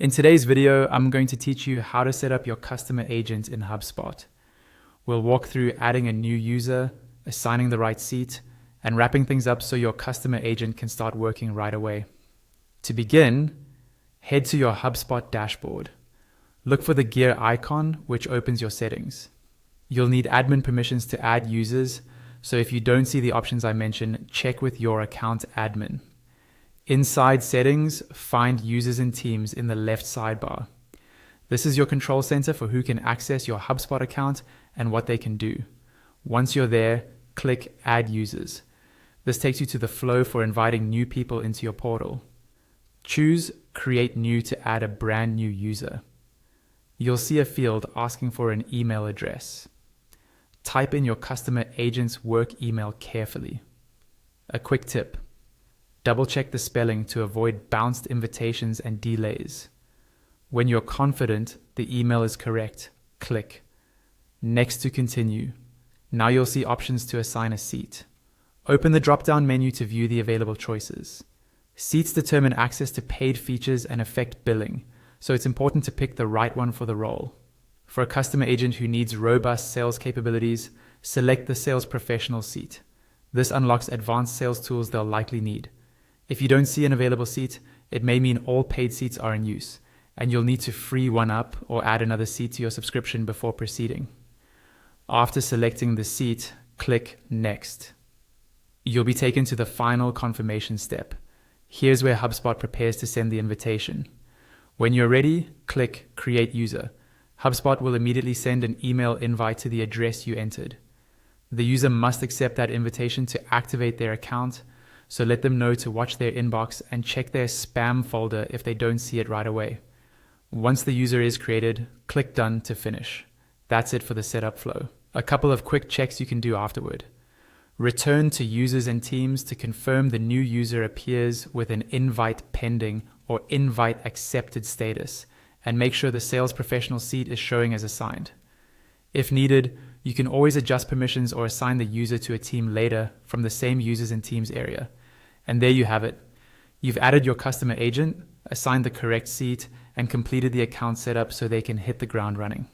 In today's video, I'm going to teach you how to set up your customer agent in HubSpot. We'll walk through adding a new user, assigning the right seat, and wrapping things up so your customer agent can start working right away. To begin, head to your HubSpot dashboard. Look for the gear icon, which opens your settings. You'll need admin permissions to add users, so if you don't see the options I mentioned, check with your account admin. Inside settings, find users and teams in the left sidebar. This is your control center for who can access your HubSpot account and what they can do. Once you're there, click Add Users. This takes you to the flow for inviting new people into your portal. Choose Create New to add a brand new user. You'll see a field asking for an email address. Type in your customer agent's work email carefully. A quick tip: double check the spelling to avoid bounced invitations and delays. When you're confident the email is correct, click Next to continue. Now you'll see options to assign a seat. Open the drop-down menu to view the available choices. Seats determine access to paid features and affect billing, so it's important to pick the right one for the role. For a customer agent who needs robust sales capabilities, select the sales professional seat. This unlocks advanced sales tools they'll likely need. If you don't see an available seat, it may mean all paid seats are in use, and you'll need to free one up or add another seat to your subscription before proceeding. After selecting the seat, click Next. You'll be taken to the final confirmation step. Here's where HubSpot prepares to send the invitation. When you're ready, click Create User. HubSpot will immediately send an email invite to the address you entered. The user must accept that invitation to activate their account, so let them know to watch their inbox and check their spam folder if they don't see it right away. Once the user is created, click Done to finish. That's it for the setup flow. A couple of quick checks you can do afterward. Return to users and teams to confirm the new user appears with an invite pending or invite accepted status, and make sure the sales professional seat is showing as assigned. If needed, you can always adjust permissions or assign the user to a team later from the same users and teams area. And there you have it. You've added your customer agent, assigned the correct seat, and completed the account setup so they can hit the ground running.